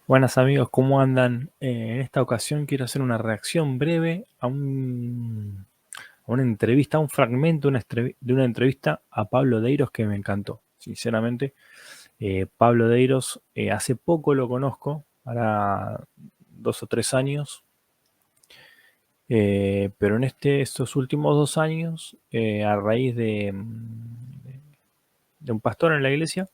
Buenas amigos, ¿cómo andan? En esta ocasión quiero hacer una reacción breve a una entrevista, a un fragmento de una entrevista a Pablo Deiros que me encantó, sinceramente. Pablo Deiros, hace poco lo conozco, ahora 2 o 3 años, pero en estos últimos 2 años, a raíz de un pastor en la iglesia,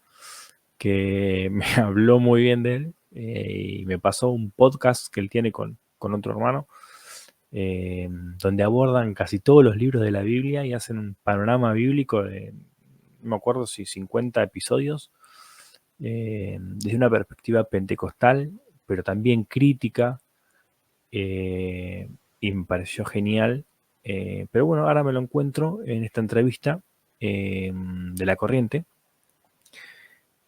que me habló muy bien de él y me pasó un podcast que él tiene con otro hermano, donde abordan casi todos los libros de la Biblia y hacen un panorama bíblico de, no me acuerdo si 50 episodios, desde una perspectiva pentecostal, pero también crítica, eh, y me pareció genial. Pero bueno, ahora me lo encuentro en esta entrevista de La Corriente,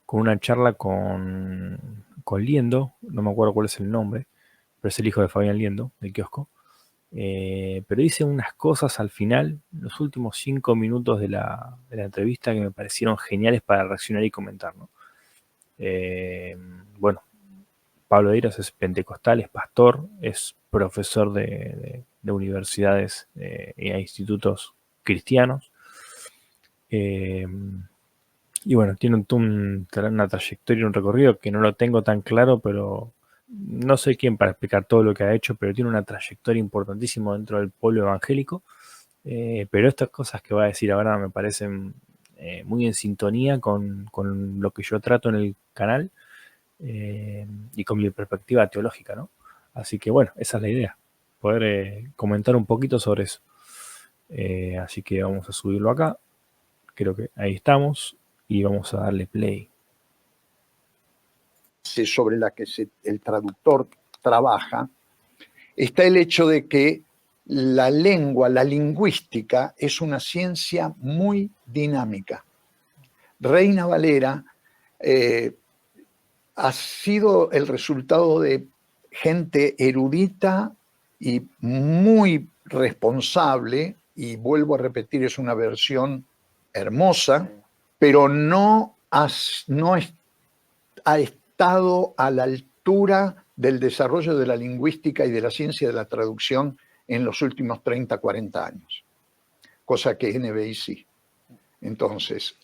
con una charla con Liendo, no me acuerdo cuál es el nombre, pero es el hijo de Fabián Liendo, del kiosco. Pero dice unas cosas al final, los últimos 5 minutos de la entrevista, que me parecieron geniales para reaccionar y comentar, ¿no? Bueno, Pablo Deiros es pentecostal, es pastor, es profesor de universidades e institutos cristianos. Eh, Y bueno, tiene una trayectoria, un recorrido que no lo tengo tan claro, pero no soy quien para explicar todo lo que ha hecho, pero tiene una trayectoria importantísima dentro del pueblo evangélico. Pero estas cosas que va a decir ahora me parecen muy en sintonía con lo que yo trato en el canal, y con mi perspectiva teológica, ¿no? Así que bueno, esa es la idea, poder comentar un poquito sobre eso. Así que vamos a subirlo acá. Creo que ahí estamos y vamos a darle play. Sobre la que el traductor trabaja, está el hecho de que la lengua, la lingüística, es una ciencia muy dinámica. Reina Valera ha sido el resultado de gente erudita y muy responsable, y vuelvo a repetir, es una versión hermosa, pero no ha estado a la altura del desarrollo de la lingüística y de la ciencia de la traducción en los últimos 30, 40 años, cosa que NBI sí. Entonces,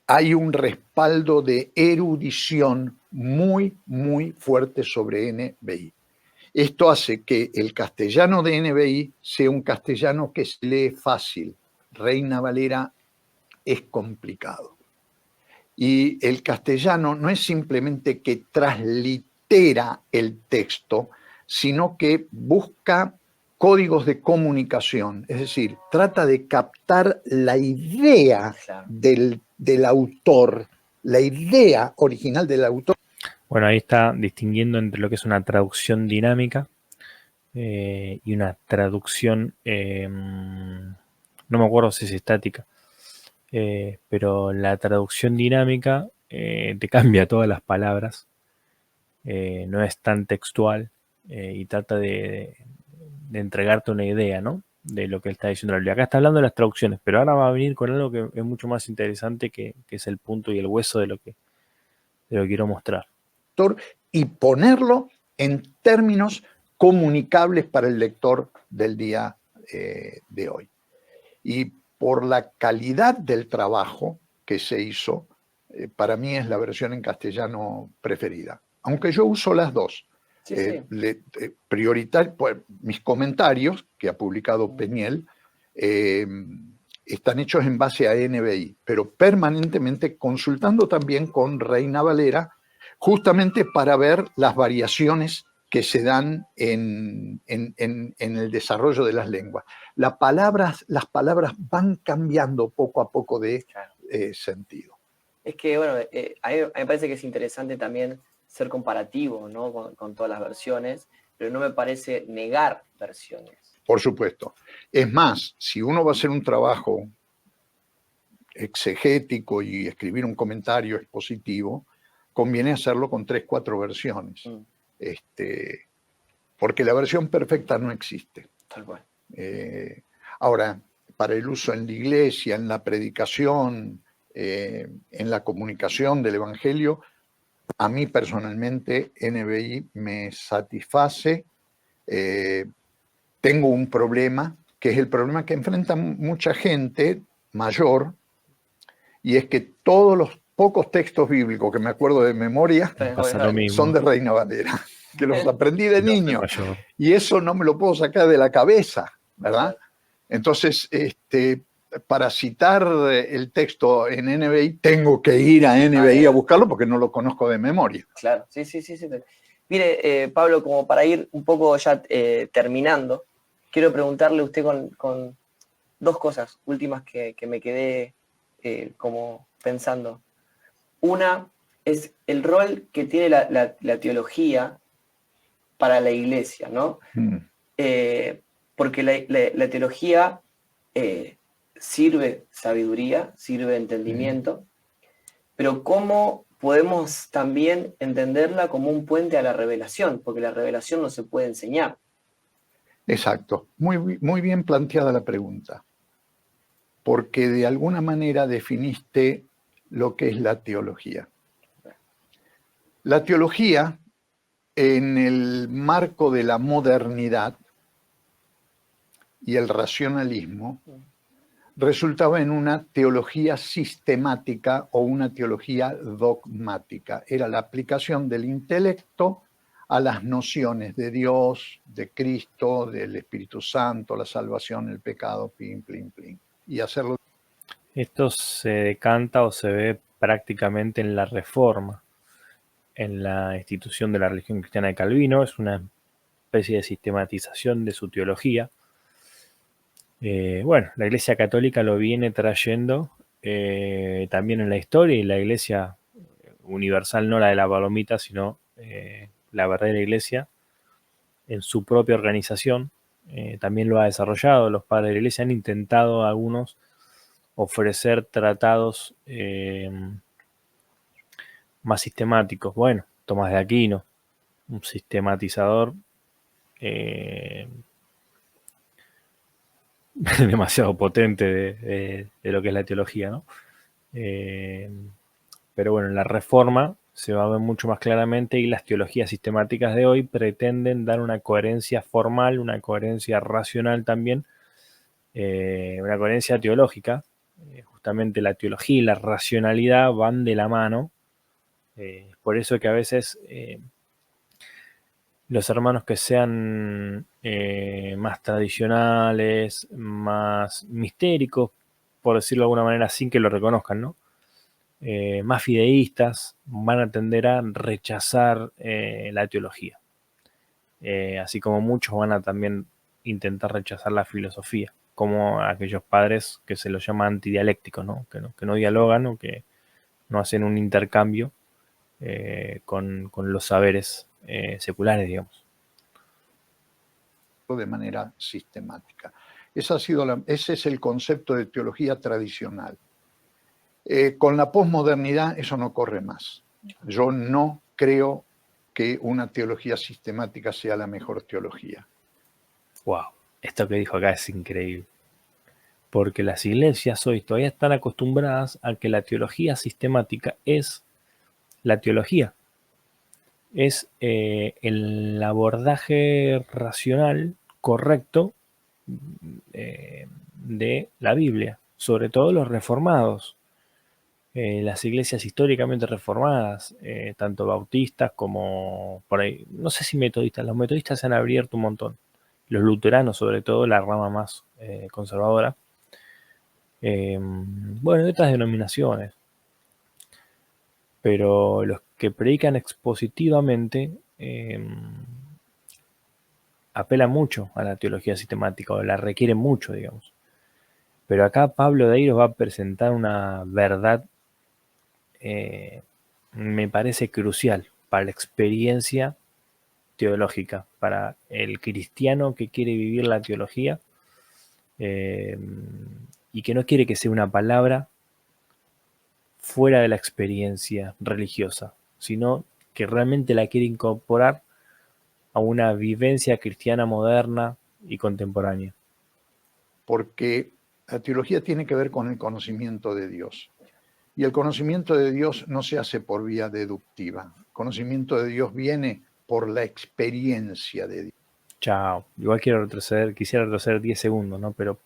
hay un respaldo de erudición muy, muy fuerte sobre NBI. Esto hace que el castellano de NBI sea un castellano que se lee fácil. Reina Valera es complicado. Y el castellano no es simplemente que translitera el texto, sino que busca códigos de comunicación, es decir, trata de captar la idea del autor, la idea original del autor. Bueno, ahí está distinguiendo entre lo que es una traducción dinámica y una traducción, no me acuerdo si es estática, pero la traducción dinámica te cambia todas las palabras, no es tan textual, y trata de entregarte una idea, ¿no? De lo que él está diciendo la Biblia. Acá está hablando de las traducciones, pero ahora va a venir con algo que es mucho más interesante, que es el punto y el hueso de lo que quiero mostrar. Y ponerlo en términos comunicables para el lector del día de hoy. Y por la calidad del trabajo que se hizo, para mí es la versión en castellano preferida. Aunque yo uso las dos. Sí, Prioritario, pues, mis comentarios que ha publicado Peñel están hechos en base a NBI, pero permanentemente consultando también con Reina Valera, justamente para ver las variaciones que se dan en el desarrollo de las lenguas. Las palabras van cambiando poco a poco de sentido. Es que, bueno, a mí me parece que es interesante también ser comparativo, ¿no? con todas las versiones, pero no me parece negar versiones. Por supuesto. Es más, si uno va a hacer un trabajo exegético y escribir un comentario expositivo, conviene hacerlo con 3, 4 versiones. Porque la versión perfecta no existe. Tal cual. Ahora, para el uso en la iglesia, en la predicación, en la comunicación del Evangelio, a mí personalmente NBI me satisface. Tengo un problema, que es el problema que enfrenta mucha gente mayor, y es que todos los pocos textos bíblicos que me acuerdo de memoria Pasa lo mismo. son de Reina Valera, que los aprendí de niño, Mayor. y eso no me lo puedo sacar de la cabeza, ¿verdad? Entonces, para citar el texto en NBI, tengo que ir a NBI a buscarlo porque no lo conozco de memoria. Claro, sí. Mire, Pablo, como para ir un poco ya terminando, quiero preguntarle a usted con dos cosas últimas que me quedé como pensando. Una es el rol que tiene la teología para la iglesia, ¿no? Porque la teología sirve sabiduría, sirve entendimiento, pero ¿cómo podemos también entenderla como un puente a la revelación? Porque la revelación no se puede enseñar. Exacto, muy bien planteada la pregunta, porque de alguna manera definiste lo que es la teología. La teología, en el marco de la modernidad y el racionalismo, resultaba en una teología sistemática o una teología dogmática. Era la aplicación del intelecto a las nociones de Dios, de Cristo, del Espíritu Santo, la salvación, el pecado, plin, plin, plin. Y hacerlo. Esto se decanta o se ve prácticamente en la Reforma, en la institución de la religión cristiana de Calvino. Es una especie de sistematización de su teología. Bueno, la Iglesia Católica lo viene trayendo también en la historia, y la Iglesia universal, no la de la palomita, sino la verdadera Iglesia, en su propia organización, también lo ha desarrollado. Los padres de la Iglesia han intentado, algunos, ofrecer tratados más sistemáticos. Bueno, Tomás de Aquino, un sistematizador demasiado potente de lo que es la teología, ¿no? Pero bueno, en la Reforma se va a ver mucho más claramente, y las teologías sistemáticas de hoy pretenden dar una coherencia formal, una coherencia racional también, una coherencia teológica. Justamente la teología y la racionalidad van de la mano. Por eso que a veces los hermanos que sean más tradicionales, más mistéricos, por decirlo de alguna manera, sin que lo reconozcan, ¿no? Más fideístas, van a tender a rechazar la teología. Así como muchos van a también intentar rechazar la filosofía, como aquellos padres que se los llama antidialécticos, ¿no? Que no dialogan, o que no hacen un intercambio con los saberes seculares, digamos. De manera sistemática. Ese es el concepto de teología tradicional. Con la posmodernidad eso no corre más. Yo no creo que una teología sistemática sea la mejor teología. Wow, esto que dijo acá es increíble. Porque las iglesias hoy todavía están acostumbradas a que la teología sistemática es la teología. Es el abordaje racional correcto de la Biblia, sobre todo los reformados. Las iglesias históricamente reformadas, tanto bautistas como por ahí, no sé si metodistas, los metodistas se han abierto un montón, los luteranos sobre todo, la rama más conservadora, bueno, de otras denominaciones, pero los que predican expositivamente apelan mucho a la teología sistemática, o la requieren mucho, digamos. Pero acá Pablo de Eiros va a presentar una verdad, me parece crucial para la experiencia teológica, para el cristiano que quiere vivir la teología y que no quiere que sea una palabra fuera de la experiencia religiosa, sino que realmente la quiere incorporar a una vivencia cristiana moderna y contemporánea. Porque la teología tiene que ver con el conocimiento de Dios. Y el conocimiento de Dios no se hace por vía deductiva. El conocimiento de Dios viene por la experiencia de Dios. Chao. Igual quisiera retroceder 10 segundos, ¿no? Pero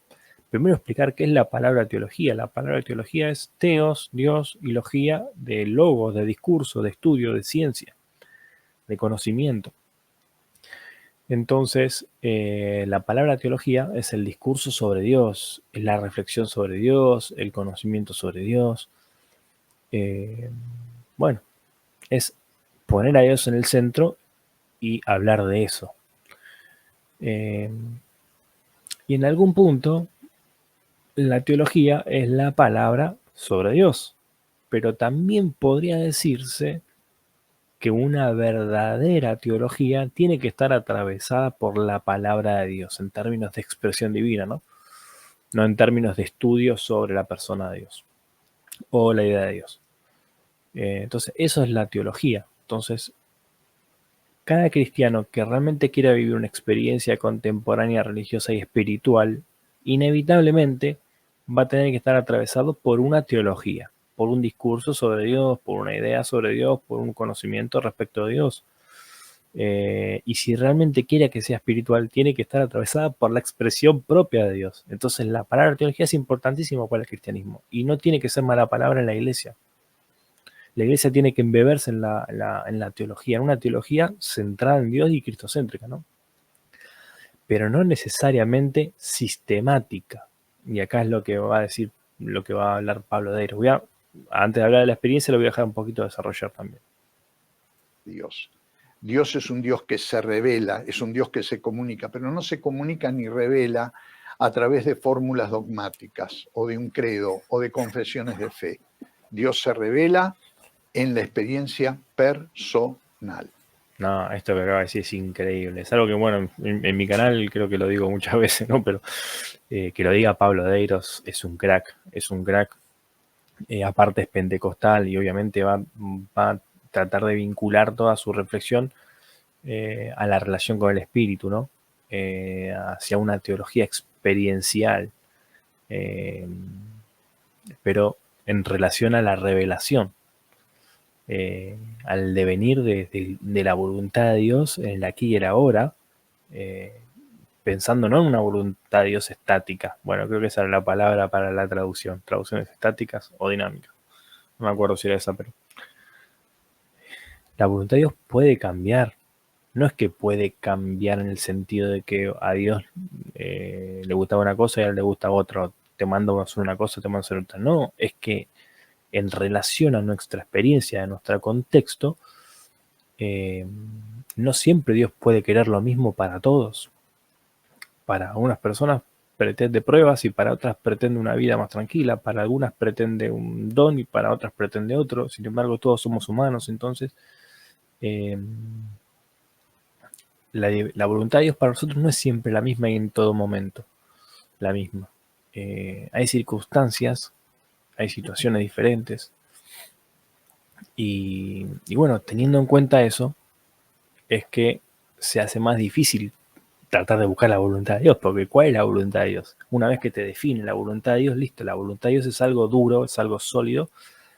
primero explicar qué es la palabra teología. La palabra teología es teos, Dios, y logía, de logos, de discurso, de estudio, de ciencia, de conocimiento. Entonces, la palabra teología es el discurso sobre Dios, es la reflexión sobre Dios, el conocimiento sobre Dios. Bueno, es poner a Dios en el centro y hablar de eso. Y en algún punto, la teología es la palabra sobre Dios, pero también podría decirse que una verdadera teología tiene que estar atravesada por la palabra de Dios, en términos de expresión divina, ¿no? No en términos de estudio sobre la persona de Dios o la idea de Dios. Entonces, eso es la teología. Entonces, cada cristiano que realmente quiera vivir una experiencia contemporánea, religiosa y espiritual, inevitablemente va a tener que estar atravesado por una teología, por un discurso sobre Dios, por una idea sobre Dios, por un conocimiento respecto de Dios. Y si realmente quiere que sea espiritual, tiene que estar atravesada por la expresión propia de Dios. Entonces la palabra teología es importantísima para el cristianismo y no tiene que ser mala palabra en la iglesia. La iglesia tiene que embeberse en la teología, en una teología centrada en Dios y cristocéntrica, ¿no? Pero no necesariamente sistemática. Y acá es lo que va a decir, lo que va a hablar Pablo Deiro. Antes de hablar de la experiencia, lo voy a dejar un poquito desarrollar también. Dios. Dios es un Dios que se revela, es un Dios que se comunica, pero no se comunica ni revela a través de fórmulas dogmáticas o de un credo o de confesiones de fe. Dios se revela en la experiencia personal. No, esto que acaba de decir es increíble. Es algo que, bueno, en mi canal creo que lo digo muchas veces, ¿no? Pero que lo diga Pablo Deiros es un crack, es un crack. Aparte es pentecostal y obviamente va a tratar de vincular toda su reflexión a la relación con el espíritu, ¿no? Hacia una teología experiencial, pero en relación a la revelación, al devenir de la voluntad de Dios en el aquí y el ahora, pensando no en una voluntad de Dios estática. Bueno, creo que esa era la palabra para la traducción, traducciones estáticas o dinámicas. No me acuerdo si era esa, pero la voluntad de Dios puede cambiar. No es que puede cambiar en el sentido de que a Dios le gustaba una cosa y a él le gusta otra. Te mando a hacer una cosa, te mando a hacer otra. No, es que en relación a nuestra experiencia, a nuestro contexto, no siempre Dios puede querer lo mismo para todos. Para unas personas pretende pruebas y para otras pretende una vida más tranquila. Para algunas pretende un don y para otras pretende otro. Sin embargo, todos somos humanos, entonces la voluntad de Dios para nosotros no es siempre la misma y en todo momento la misma. Hay circunstancias, hay situaciones diferentes. Y bueno, teniendo en cuenta eso, es que se hace más difícil tratar de buscar la voluntad de Dios, porque ¿cuál es la voluntad de Dios? Una vez que te define la voluntad de Dios, listo, la voluntad de Dios es algo duro, es algo sólido,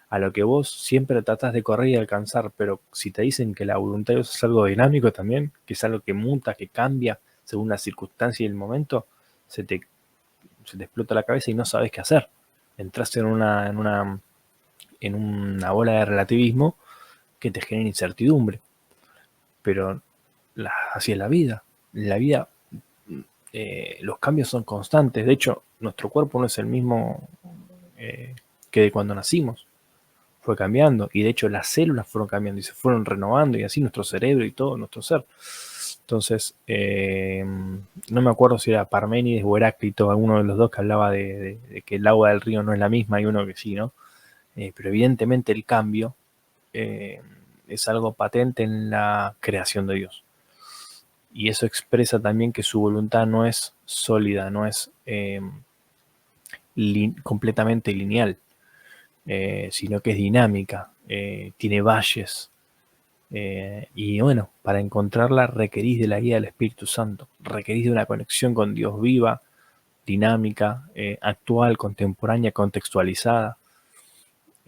a lo que vos siempre tratás de correr y alcanzar, pero si te dicen que la voluntad de Dios es algo dinámico también, que es algo que muta, que cambia según la circunstancia y el momento, se te explota la cabeza y no sabes qué hacer. Entras en una bola de relativismo que te genera incertidumbre. Pero así es la vida. En la vida los cambios son constantes. De hecho, nuestro cuerpo no es el mismo que de cuando nacimos. Fue cambiando. Y de hecho las células fueron cambiando y se fueron renovando. Y así nuestro cerebro y todo nuestro ser. Entonces, no me acuerdo si era Parménides o Heráclito, alguno de los dos que hablaba de que el agua del río no es la misma y uno que sí, ¿no? Pero evidentemente el cambio es algo patente en la creación de Dios. Y eso expresa también que su voluntad no es sólida, no es completamente lineal, sino que es dinámica, tiene valles. Y bueno, para encontrarla requerís de la guía del Espíritu Santo, requerís de una conexión con Dios viva, dinámica, actual, contemporánea, contextualizada.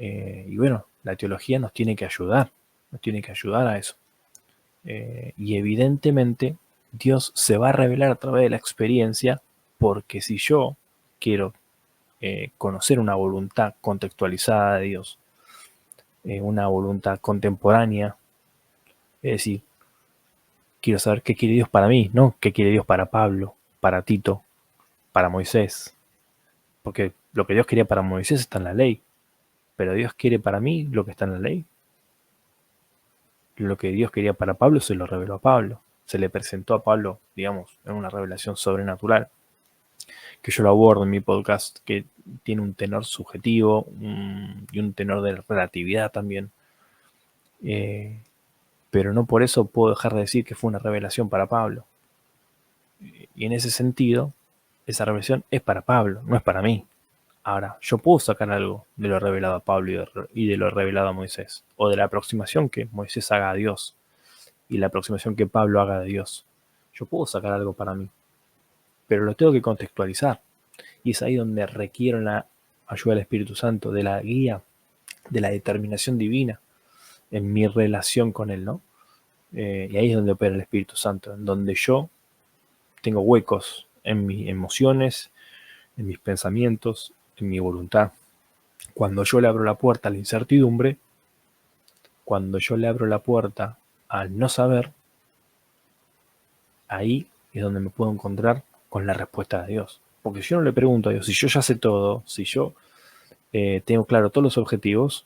Y bueno, la teología nos tiene que ayudar a eso. Y evidentemente Dios se va a revelar a través de la experiencia, porque si yo quiero conocer una voluntad contextualizada de Dios, una voluntad contemporánea, es decir, quiero saber qué quiere Dios para mí, no qué quiere Dios para Pablo, para Tito, para Moisés, porque lo que Dios quería para Moisés está en la ley, pero Dios quiere para mí lo que está en la ley. Lo que Dios quería para Pablo se lo reveló a Pablo, se le presentó a Pablo, digamos, en una revelación sobrenatural, que yo lo abordo en mi podcast, que tiene un tenor subjetivo y un tenor de relatividad también. Pero no por eso puedo dejar de decir que fue una revelación para Pablo. Y en ese sentido, esa revelación es para Pablo, no es para mí. Ahora, yo puedo sacar algo de lo revelado a Pablo y de lo revelado a Moisés, o de la aproximación que Moisés haga a Dios y la aproximación que Pablo haga de Dios. Yo puedo sacar algo para mí, pero lo tengo que contextualizar. Y es ahí donde requiero la ayuda del Espíritu Santo, de la guía, de la determinación divina en mi relación con Él, ¿no? Y ahí es donde opera el Espíritu Santo, en donde yo tengo huecos en mis emociones, en mis pensamientos, en mi voluntad. Cuando yo le abro la puerta a la incertidumbre, cuando yo le abro la puerta al no saber, ahí es donde me puedo encontrar con la respuesta de Dios. Porque si yo no le pregunto a Dios, si yo ya sé todo, si yo tengo claro todos los objetivos,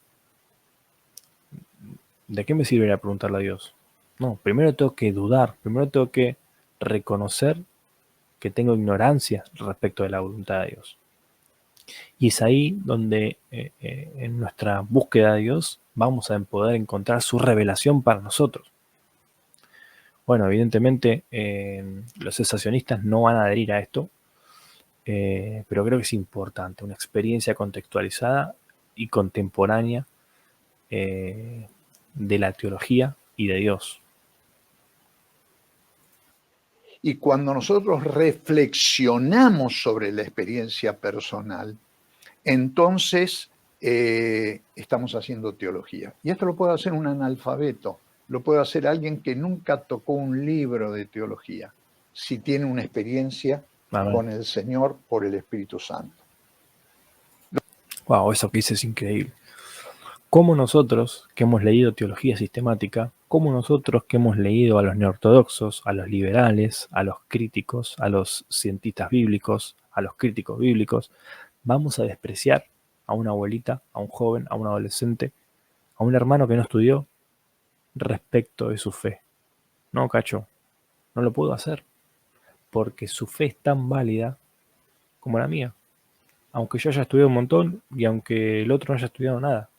¿de qué me sirve ir a preguntarle a Dios? No, primero tengo que dudar, primero tengo que reconocer que tengo ignorancia respecto de la voluntad de Dios. Y es ahí donde en nuestra búsqueda de Dios vamos a poder encontrar su revelación para nosotros. Bueno, evidentemente los cesacionistas no van a adherir a esto, pero creo que es importante, una experiencia contextualizada y contemporánea de la teología y de Dios. Y cuando nosotros reflexionamos sobre la experiencia personal, entonces estamos haciendo teología. Y esto lo puede hacer un analfabeto, lo puede hacer alguien que nunca tocó un libro de teología, si tiene una experiencia con el Señor por el Espíritu Santo. Wow, eso que dices es increíble. Como nosotros que hemos leído teología sistemática, como nosotros que hemos leído a los neortodoxos, a los liberales, a los críticos, a los cientistas bíblicos, a los críticos bíblicos, vamos a despreciar a una abuelita, a un joven, a un adolescente, a un hermano que no estudió respecto de su fe? No, Cacho, no lo puedo hacer, porque su fe es tan válida como la mía. Aunque yo haya estudiado un montón y aunque el otro no haya estudiado nada.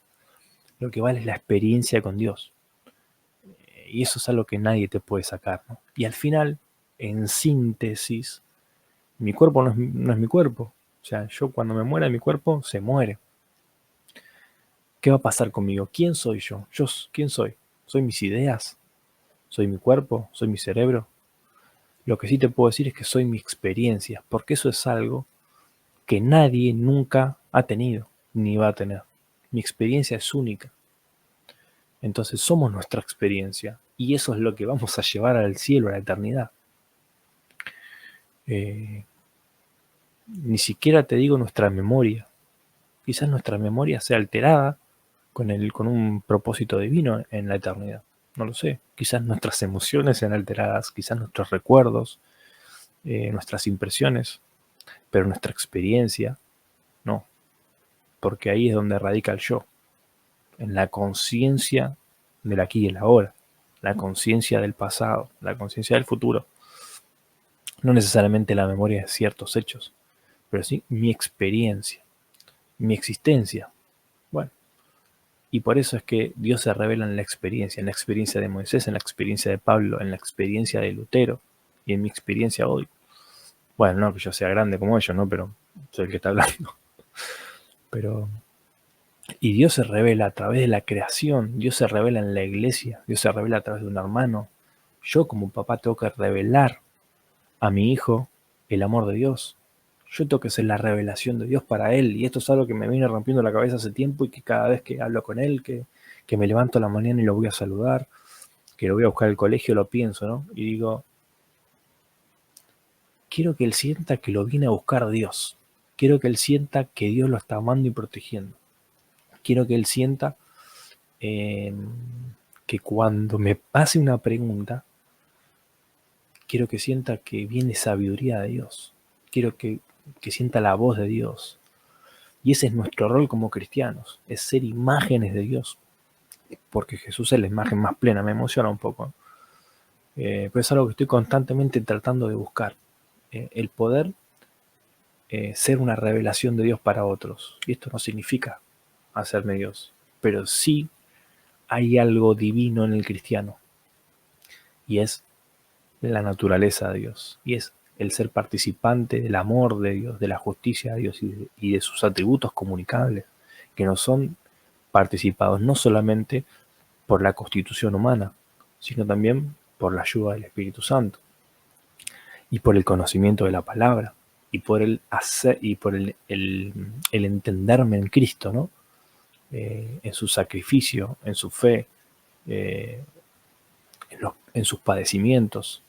Lo que vale es la experiencia con Dios. Y eso es algo que nadie te puede sacar, ¿no? Y al final, en síntesis, mi cuerpo no es mi cuerpo. O sea, yo cuando me muera mi cuerpo, se muere. ¿Qué va a pasar conmigo? ¿Quién soy yo? ¿Quién soy? ¿Soy mis ideas? ¿Soy mi cuerpo? ¿Soy mi cerebro? Lo que sí te puedo decir es que soy mi experiencia, porque eso es algo que nadie nunca ha tenido, ni va a tener. Mi experiencia es única. Entonces somos nuestra experiencia y eso es lo que vamos a llevar al cielo, a la eternidad. Ni siquiera te digo nuestra memoria. Quizás nuestra memoria sea alterada con un propósito divino en la eternidad. No lo sé. Quizás nuestras emociones sean alteradas, quizás nuestros recuerdos, nuestras impresiones, pero nuestra experiencia no. Porque ahí es donde radica el yo. En la conciencia del aquí y el ahora. La conciencia del pasado, la conciencia del futuro. No necesariamente la memoria de ciertos hechos, pero sí mi experiencia, mi existencia. Bueno, y por eso es que Dios se revela en la experiencia de Moisés, en la experiencia de Pablo, en la experiencia de Lutero y en mi experiencia hoy. Bueno, no que yo sea grande como ellos, ¿no? Pero soy el que está hablando. Y Dios se revela a través de la creación, Dios se revela en la iglesia, Dios se revela a través de un hermano. Yo como papá tengo que revelar a mi hijo el amor de Dios. Yo tengo que ser la revelación de Dios para él. Y esto es algo que me viene rompiendo la cabeza hace tiempo y que cada vez que hablo con él, que me levanto a la mañana y lo voy a saludar, que lo voy a buscar al colegio, lo pienso, ¿no? Y digo, quiero que él sienta que lo viene a buscar Dios. Quiero que él sienta que Dios lo está amando y protegiendo. Quiero que él sienta que cuando me pase una pregunta, quiero que sienta que viene sabiduría de Dios. Quiero que sienta la voz de Dios. Y ese es nuestro rol como cristianos, es ser imágenes de Dios. Porque Jesús es la imagen más plena, me emociona un poco. Pero es algo que estoy constantemente tratando de buscar. El poder ser una revelación de Dios para otros. Y esto no significa hacerme Dios, pero sí hay algo divino en el cristiano. Y es la naturaleza de Dios. Y es el ser participante del amor de Dios, de la justicia de Dios y de sus atributos comunicables, que no son participados no solamente por la constitución humana, sino también por la ayuda del Espíritu Santo y por el conocimiento de la palabra y por el hacer y por el entenderme en Cristo, ¿no? En su sacrificio, en su fe, en sus padecimientos,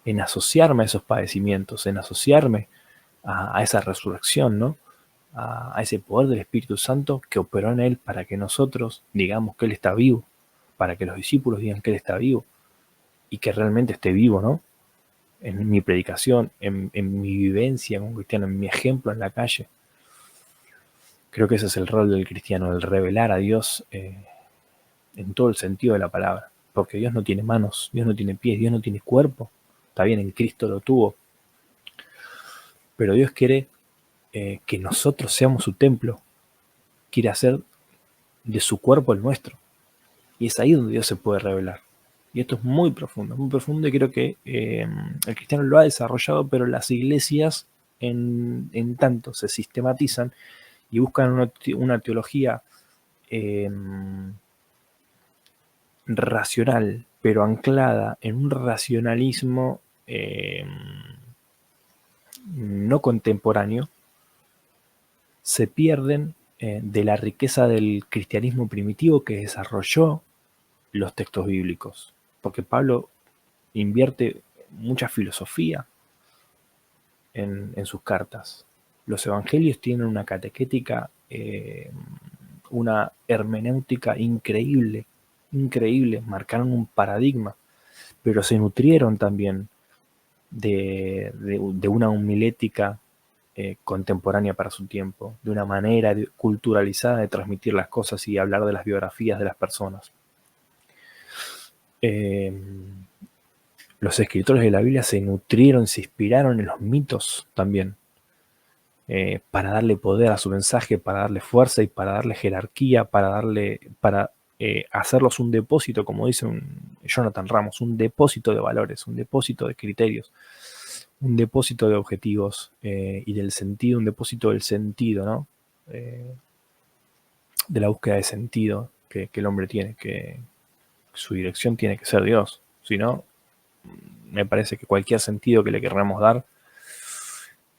en asociarme a esos padecimientos, en asociarme a esa resurrección, ¿no? A ese poder del Espíritu Santo que operó en él para que nosotros digamos que él está vivo, para que los discípulos digan que él está vivo y que realmente esté vivo, ¿no? En mi predicación, en mi vivencia como cristiano, en mi ejemplo en la calle. Creo que ese es el rol del cristiano, el revelar a Dios en todo el sentido de la palabra. Porque Dios no tiene manos, Dios no tiene pies, Dios no tiene cuerpo. Está bien, en Cristo lo tuvo. Pero Dios quiere que nosotros seamos su templo. Quiere hacer de su cuerpo el nuestro. Y es ahí donde Dios se puede revelar. Y esto es muy profundo y creo que el cristiano lo ha desarrollado, pero las iglesias en tanto se sistematizan y buscan una teología racional, pero anclada en un racionalismo no contemporáneo, se pierden de la riqueza del cristianismo primitivo que desarrolló los textos bíblicos. Porque Pablo invierte mucha filosofía en sus cartas. Los evangelios tienen una catequética, una hermenéutica increíble, marcaron un paradigma, pero se nutrieron también de una homilética contemporánea para su tiempo, de una manera culturalizada de transmitir las cosas y hablar de las biografías de las personas. Los escritores de la Biblia se nutrieron, se inspiraron en los mitos también, para darle poder a su mensaje, para darle fuerza y para darle jerarquía, para hacerlos un depósito, como dice Jonathan Ramos, un depósito de valores, un depósito de criterios, un depósito de objetivos y del sentido, un depósito del sentido, ¿no? De la búsqueda de sentido que el hombre tiene, que su dirección tiene que ser Dios. Si no, me parece que cualquier sentido que le queramos dar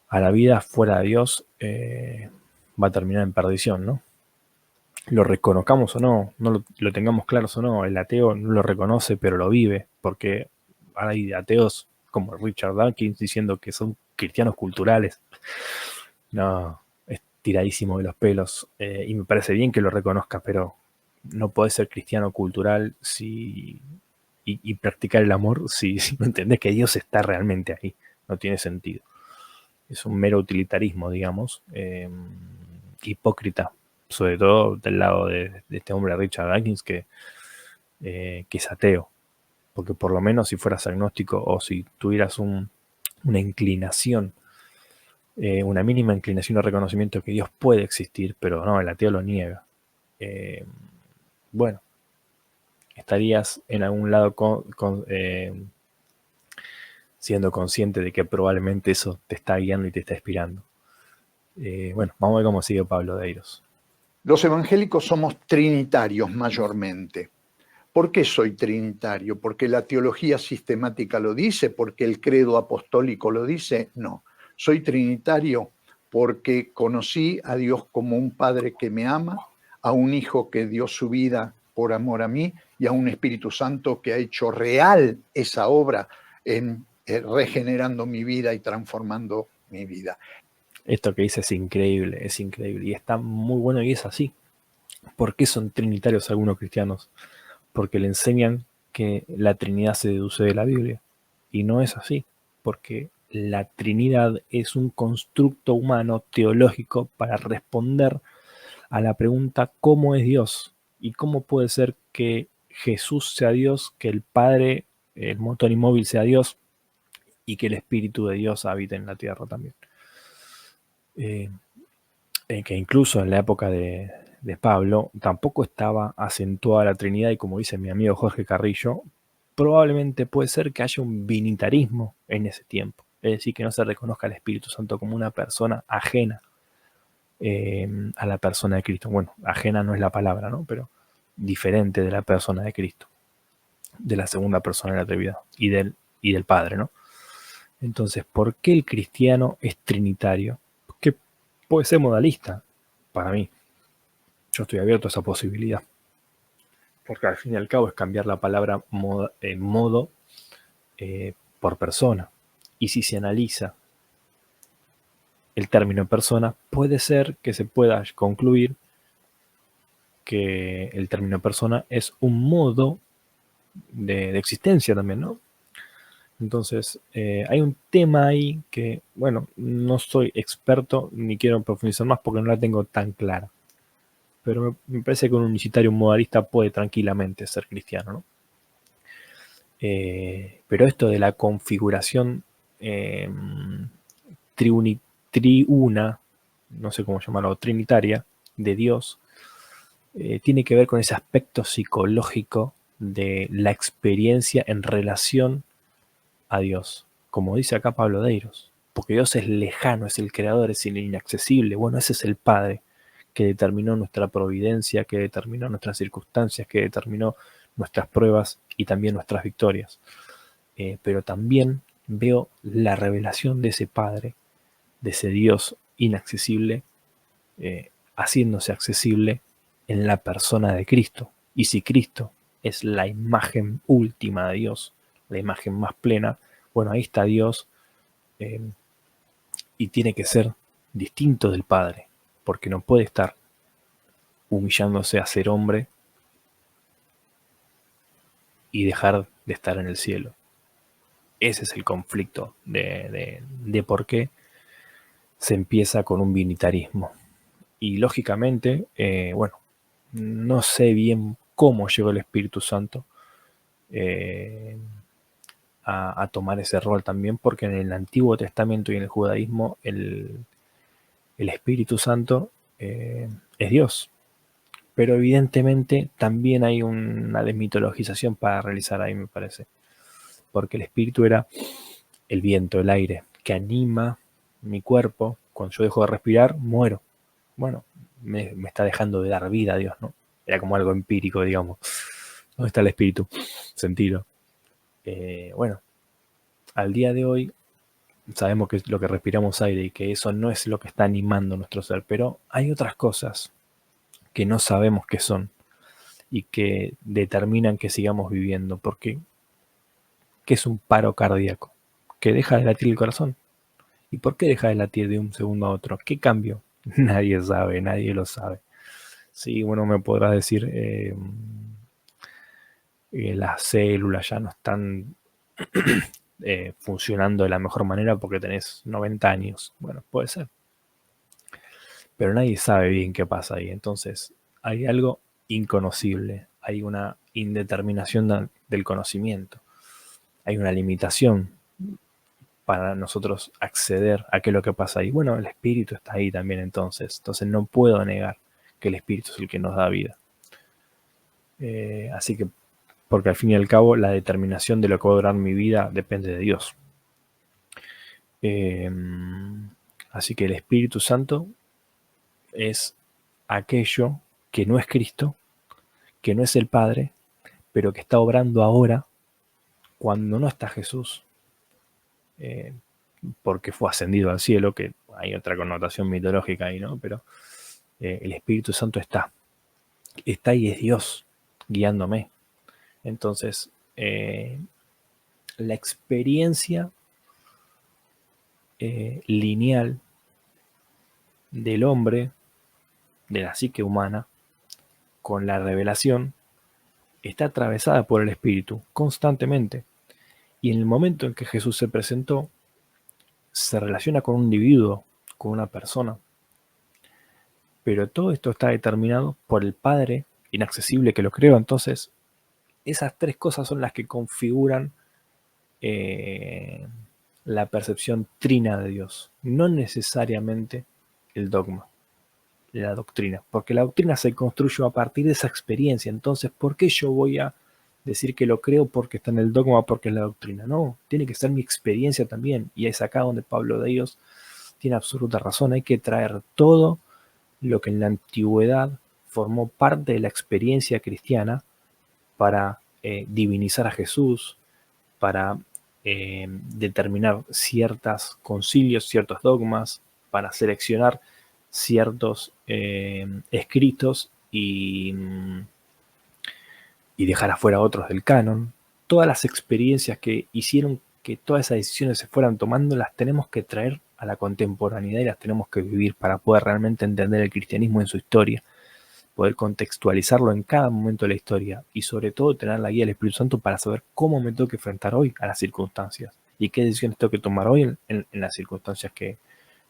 a la vida fuera de Dios va a terminar en perdición, ¿no? Lo reconozcamos o no, lo tengamos claros o no, el ateo no lo reconoce, pero lo vive, porque hay ateos como Richard Dawkins diciendo que son cristianos culturales. No, es tiradísimo de los pelos, y me parece bien que lo reconozca, pero no podés ser cristiano cultural y practicar el amor si no entendés que Dios está realmente ahí. No tiene sentido. Es un mero utilitarismo, digamos, hipócrita, sobre todo del lado de este hombre Richard Dawkins, que es ateo. Porque por lo menos si fueras agnóstico o si tuvieras una inclinación, una mínima inclinación o reconocimiento que Dios puede existir, pero no, el ateo lo niega. Bueno, estarías en algún lado siendo consciente de que probablemente eso te está guiando y te está inspirando. Bueno, vamos a ver cómo sigue Pablo Deiros. Los evangélicos somos trinitarios mayormente. ¿Por qué soy trinitario? ¿Porque la teología sistemática lo dice? ¿Porque el credo apostólico lo dice? No. Soy trinitario porque conocí a Dios como un Padre que me ama, a un Hijo que dio su vida por amor a mí y a un Espíritu Santo que ha hecho real esa obra en regenerando mi vida y transformando mi vida. Esto que dice es increíble y está muy bueno y es así. ¿Por qué son trinitarios algunos cristianos? Porque le enseñan que la Trinidad se deduce de la Biblia y no es así, porque la Trinidad es un constructo humano teológico para responder a la pregunta ¿cómo es Dios? ¿Y cómo puede ser que Jesús sea Dios, que el Padre, el motor inmóvil sea Dios y que el Espíritu de Dios habite en la tierra también? Que incluso en la época de Pablo tampoco estaba acentuada la Trinidad y como dice mi amigo Jorge Carrillo, probablemente puede ser que haya un binitarismo en ese tiempo. Es decir, que no se reconozca al Espíritu Santo como una persona ajena a la persona de Cristo. Bueno, ajena no es la palabra, ¿no? Pero diferente de la persona de Cristo, de la segunda persona de la Trinidad y del Padre, ¿no? Entonces, ¿por qué el cristiano es trinitario? Que puede ser modalista, para mí. Yo estoy abierto a esa posibilidad. Porque al fin y al cabo es cambiar la palabra modo por persona. Y si se analiza el término persona, puede ser que se pueda concluir que el término persona es un modo de existencia también, ¿no? Entonces, hay un tema ahí que, bueno, no soy experto ni quiero profundizar más porque no la tengo tan clara. Pero me parece que un unicitario, un modalista puede tranquilamente ser cristiano, ¿no? Pero esto de la configuración triuna, no sé cómo llamarlo, trinitaria, de Dios, tiene que ver con ese aspecto psicológico de la experiencia en relación a Dios. Como dice acá Pablo Deiros, porque Dios es lejano, es el creador, es el inaccesible. Bueno, ese es el Padre que determinó nuestra providencia, que determinó nuestras circunstancias, que determinó nuestras pruebas y también nuestras victorias. Pero también veo la revelación de ese Padre, de ese Dios inaccesible, haciéndose accesible en la persona de Cristo. Y si Cristo es la imagen última de Dios, la imagen más plena, bueno, ahí está Dios y tiene que ser distinto del Padre, porque no puede estar humillándose a ser hombre y dejar de estar en el cielo. Ese es el conflicto de por qué se empieza con un binitarismo. Y lógicamente, bueno, no sé bien cómo llegó el Espíritu Santo a tomar ese rol también, porque en el Antiguo Testamento y en el judaísmo el Espíritu Santo es Dios. Pero evidentemente también hay una desmitologización para realizar ahí, me parece. Porque el Espíritu era el viento, el aire, que anima mi cuerpo. Cuando yo dejo de respirar, muero. Bueno, me está dejando de dar vida a Dios, ¿no? Era como algo empírico, digamos. ¿Dónde está el Espíritu? Sentirlo. Bueno, al día de hoy sabemos que lo que respiramos aire y que eso no es lo que está animando nuestro ser, pero hay otras cosas que no sabemos qué son y que determinan que sigamos viviendo, porque ¿qué es un paro cardíaco? Que deja de latir el corazón. ¿Y por qué deja de latir de un segundo a otro? ¿Qué cambio? Nadie sabe, nadie lo sabe. Sí, bueno, me podrás decir, las células ya no están funcionando de la mejor manera porque tenés 90 años. Bueno, puede ser. Pero nadie sabe bien qué pasa ahí. Entonces, hay algo inconocible. Hay una indeterminación del conocimiento. Hay una limitación para nosotros acceder a qué es lo que pasa ahí. Bueno, el espíritu está ahí también entonces. Entonces no puedo negar que el espíritu es el que nos da vida. Así que, porque al fin y al cabo la determinación de lo que va a durar mi vida depende de Dios. Así que el Espíritu Santo es aquello que no es Cristo, que no es el Padre, pero que está obrando ahora cuando no está Jesús. porque fue ascendido al cielo, que hay otra connotación mitológica ahí, ¿no? Pero el Espíritu Santo está y es Dios guiándome. Entonces, la experiencia lineal del hombre, de la psique humana, con la revelación, está atravesada por el Espíritu constantemente. Y en el momento en que Jesús se presentó, se relaciona con un individuo, con una persona. Pero todo esto está determinado por el Padre inaccesible que lo creó. Entonces, esas tres cosas son las que configuran la percepción trina de Dios. No necesariamente el dogma, la doctrina. Porque la doctrina se construyó a partir de esa experiencia. Entonces, ¿por qué yo voy a decir que lo creo porque está en el dogma o porque es la doctrina? No, tiene que ser mi experiencia también. Y es acá donde Pablo de Dios tiene absoluta razón. Hay que traer todo lo que en la antigüedad formó parte de la experiencia cristiana para divinizar a Jesús, para determinar ciertos concilios, ciertos dogmas, para seleccionar ciertos escritos y dejar afuera otros del canon. Todas las experiencias que hicieron que todas esas decisiones se fueran tomando las tenemos que traer a la contemporaneidad y las tenemos que vivir para poder realmente entender el cristianismo en su historia, poder contextualizarlo en cada momento de la historia y sobre todo tener la guía del Espíritu Santo para saber cómo me tengo que enfrentar hoy a las circunstancias y qué decisiones tengo que tomar hoy en las circunstancias que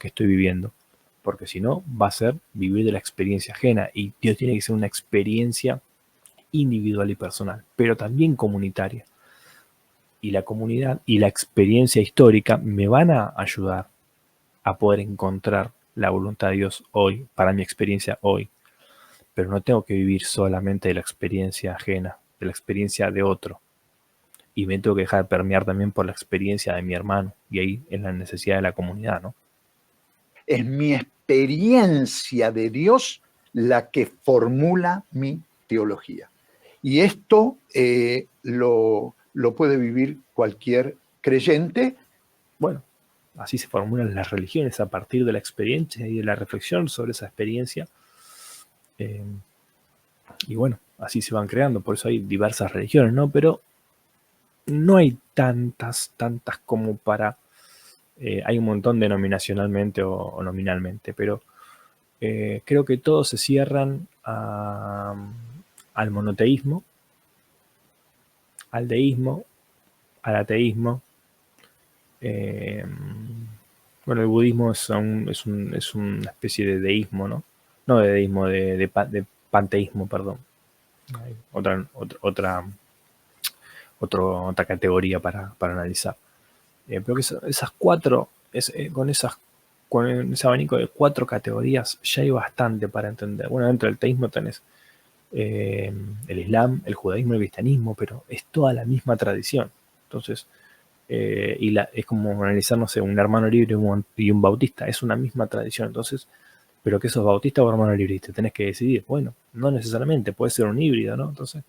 estoy viviendo. Porque si no, va a ser vivir de la experiencia ajena y Dios tiene que ser una experiencia individual y personal, pero también comunitaria. Y la comunidad y la experiencia histórica me van a ayudar a poder encontrar la voluntad de Dios hoy, para mi experiencia hoy. Pero no tengo que vivir solamente de la experiencia ajena, de la experiencia de otro. Y me tengo que dejar permear también por la experiencia de mi hermano. Y ahí es la necesidad de la comunidad, ¿no? Es mi experiencia de Dios la que formula mi teología. Y esto lo puede vivir cualquier creyente. Bueno, así se formulan las religiones, a partir de la experiencia y de la reflexión sobre esa experiencia. Y bueno, así se van creando, por eso hay diversas religiones, ¿no? Pero no hay tantas como para... hay un montón denominacionalmente o nominalmente, pero creo que todos se cierran al monoteísmo, al deísmo, al ateísmo. Bueno, el budismo es una especie de deísmo, ¿no? No de deísmo, de panteísmo, perdón. Hay otra categoría para analizar. Pero que esas cuatro, con ese abanico de 4 categorías ya hay bastante para entender. Bueno, dentro del teísmo tenés el Islam, el judaísmo, el cristianismo, pero es toda la misma tradición. Entonces, es como analizar, no sé, un hermano libre y un bautista, es una misma tradición. Entonces, pero que sos bautista o hermano libre, y te tenés que decidir. Bueno, no necesariamente, puede ser un híbrido, ¿no? Entonces,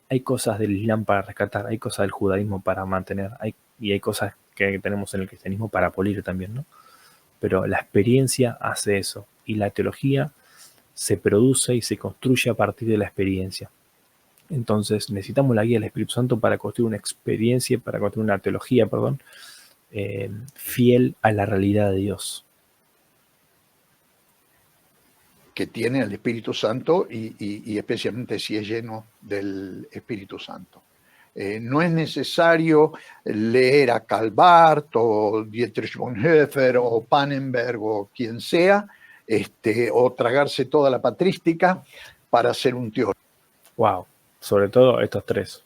hay cosas del Islam para rescatar, hay cosas del judaísmo para mantener, y hay cosas que tenemos en el cristianismo para pulir también, ¿no? Pero la experiencia hace eso, y la teología se produce y se construye a partir de la experiencia. Entonces necesitamos la guía del Espíritu Santo para construir una experiencia, para construir una teología, fiel a la realidad de Dios. Que tiene el Espíritu Santo y especialmente si es lleno del Espíritu Santo. No es necesario leer a Karl Barth o Dietrich Bonhoeffer o Pannenberg o quien sea, o tragarse toda la patrística para ser un teólogo. Wow, sobre todo estos tres,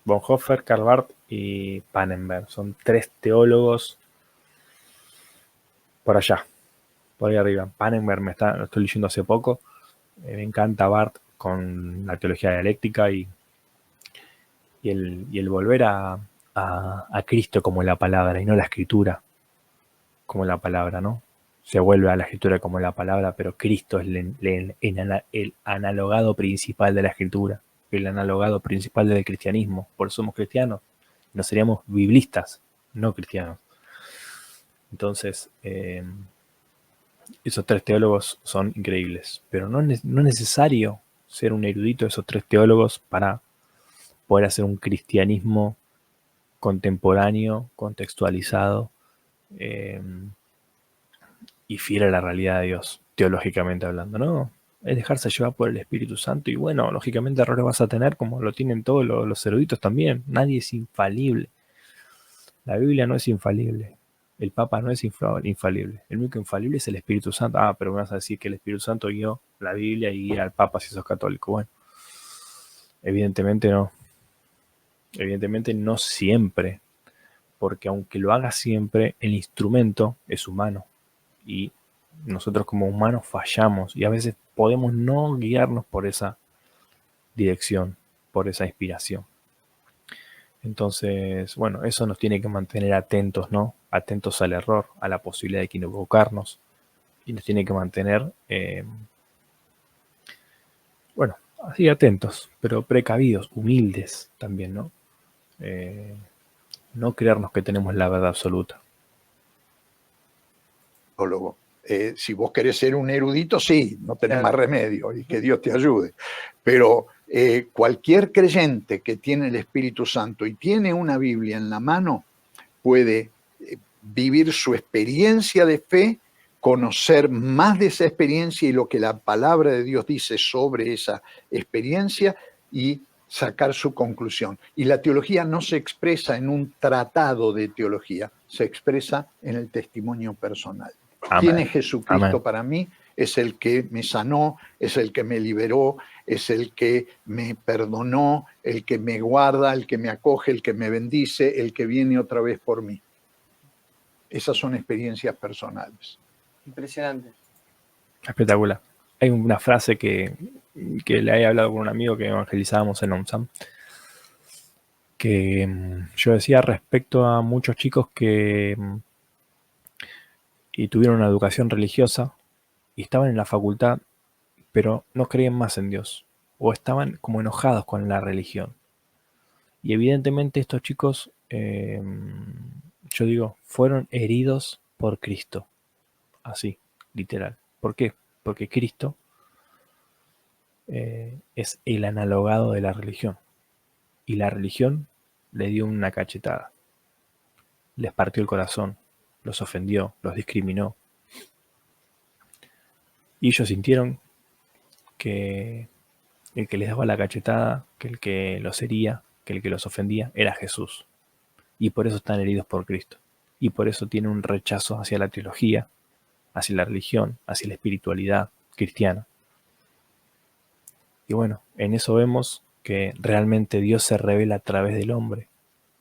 Bonhoeffer, Karl Barth y Pannenberg, son 3 teólogos por allá, por ahí arriba. Pannenberg lo estoy leyendo hace poco, me encanta Barth con la teología dialéctica y el volver a Cristo como la palabra y no la escritura como la palabra, ¿no? Se vuelve a la escritura como la palabra, pero Cristo es el analogado principal de la escritura, el analogado principal del cristianismo. Por eso somos cristianos, no seríamos biblistas, no cristianos. Entonces, esos 3 teólogos son increíbles, pero no es necesario ser un erudito de esos 3 teólogos para poder hacer un cristianismo contemporáneo, contextualizado y fiel a la realidad de Dios, teológicamente hablando, ¿no? Es dejarse llevar por el Espíritu Santo y bueno, lógicamente errores vas a tener como lo tienen todos los eruditos también. Nadie es infalible. La Biblia no es infalible. El Papa no es infalible. El único infalible es el Espíritu Santo. Ah, pero me vas a decir que el Espíritu Santo guió la Biblia y guía al Papa si sos católico. Bueno, evidentemente no. Evidentemente no siempre. Porque aunque lo haga siempre, el instrumento es humano. Y nosotros como humanos fallamos. Y a veces podemos no guiarnos por esa dirección, por esa inspiración. Entonces, bueno, eso nos tiene que mantener atentos, ¿no? Atentos al error, a la posibilidad de equivocarnos. Y nos tiene que mantener, bueno, así atentos, pero precavidos, humildes también, ¿no? No creernos que tenemos la verdad absoluta. Si vos querés ser un erudito, sí, no tenés Claro. más remedio y que Dios te ayude. Pero cualquier creyente que tiene el Espíritu Santo y tiene una Biblia en la mano puede vivir su experiencia de fe, conocer más de esa experiencia y lo que la palabra de Dios dice sobre esa experiencia y sacar su conclusión. Y la teología no se expresa en un tratado de teología, se expresa en el testimonio personal. Amén. ¿Quién es Jesucristo Amén. para mí? Es el que me sanó, es el que me liberó, es el que me perdonó, el que me guarda, el que me acoge, el que me bendice, el que viene otra vez por mí. Esas son experiencias personales. Impresionante. Espectacular. Hay una frase que le he hablado con un amigo que evangelizábamos en OMSAM, que yo decía respecto a muchos chicos que y tuvieron una educación religiosa y estaban en la facultad, pero no creían más en Dios, o estaban como enojados con la religión. Y evidentemente estos chicos, yo digo, fueron heridos por Cristo. Así, literal. ¿Por qué? Porque Cristo es el analogado de la religión. Y la religión le dio una cachetada. Les partió el corazón, los ofendió, los discriminó. Y ellos sintieron que el que les daba la cachetada, que el que los hería, que el que los ofendía, era Jesús. Y por eso están heridos por Cristo. Y por eso tienen un rechazo hacia la teología, hacia la religión, hacia la espiritualidad cristiana. Y bueno, en eso vemos que realmente Dios se revela a través del hombre.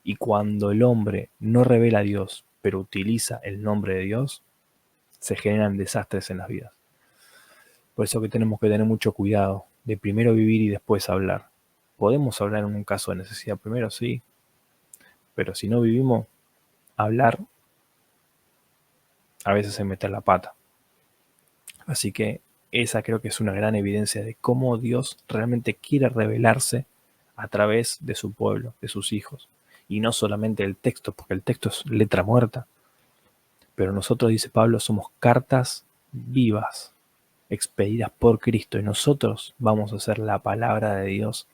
Y cuando el hombre no revela a Dios, pero utiliza el nombre de Dios, se generan desastres en las vidas. Por eso que tenemos que tener mucho cuidado de primero vivir y después hablar. Podemos hablar en un caso de necesidad primero, sí, pero si no vivimos, hablar a veces se mete la pata. Así que esa creo que es una gran evidencia de cómo Dios realmente quiere revelarse a través de su pueblo, de sus hijos. Y no solamente el texto, porque el texto es letra muerta. Pero nosotros, dice Pablo, somos cartas vivas, expedidas por Cristo. Y nosotros vamos a ser la palabra de Dios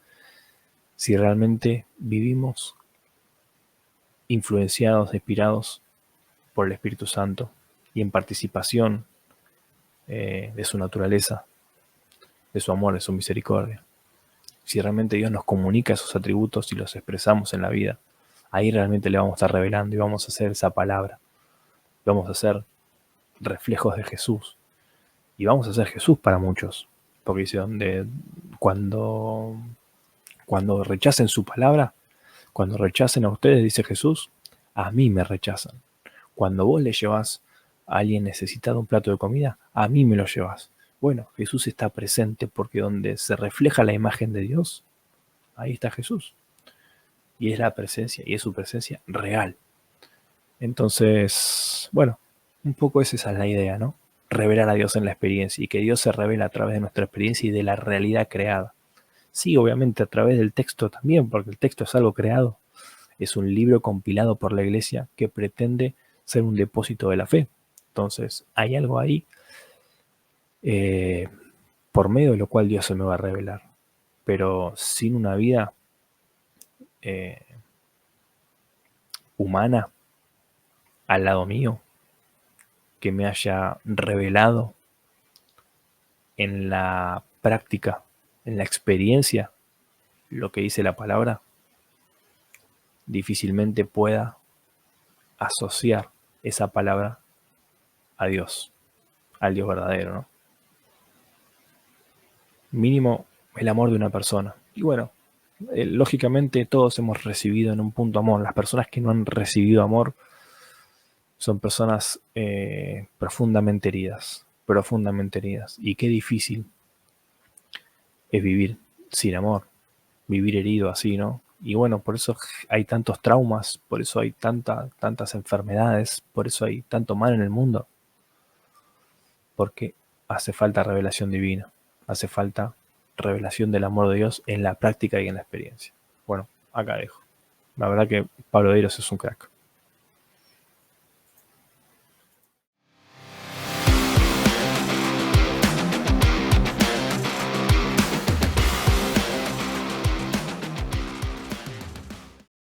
si realmente vivimos influenciados, inspirados por el Espíritu Santo y en participación de su naturaleza, de su amor, de su misericordia. Si realmente Dios nos comunica esos atributos y los expresamos en la vida, ahí realmente le vamos a estar revelando y vamos a hacer esa palabra. Vamos a ser reflejos de Jesús. Y vamos a ser Jesús para muchos. Porque dice, cuando rechacen su palabra, cuando rechacen a ustedes, dice Jesús, a mí me rechazan. Cuando vos le llevas a alguien necesitado un plato de comida, a mí me lo llevas. Bueno, Jesús está presente porque donde se refleja la imagen de Dios, ahí está Jesús. Y es la presencia, y es su presencia real. Entonces, bueno, un poco esa es la idea, ¿no? Revelar a Dios en la experiencia y que Dios se revela a través de nuestra experiencia y de la realidad creada. Sí, obviamente a través del texto también, porque el texto es algo creado. Es un libro compilado por la Iglesia que pretende ser un depósito de la fe. Entonces, hay algo ahí por medio de lo cual Dios se me va a revelar. Pero sin una vida humana al lado mío, que me haya revelado en la práctica, en la experiencia, lo que dice la palabra, difícilmente pueda asociar esa palabra a Dios, al Dios verdadero, ¿no? Mínimo el amor de una persona. Y bueno, lógicamente todos hemos recibido en un punto amor. Las personas que no han recibido amor son personas profundamente heridas, profundamente heridas. Y qué difícil es vivir sin amor, vivir herido así, ¿no? Y bueno, por eso hay tantos traumas, por eso hay tantas enfermedades, por eso hay tanto mal en el mundo. Porque hace falta revelación divina, hace falta revelación del amor de Dios en la práctica y en la experiencia. Bueno, acá dejo. La verdad que Pablo Deiros es un crack.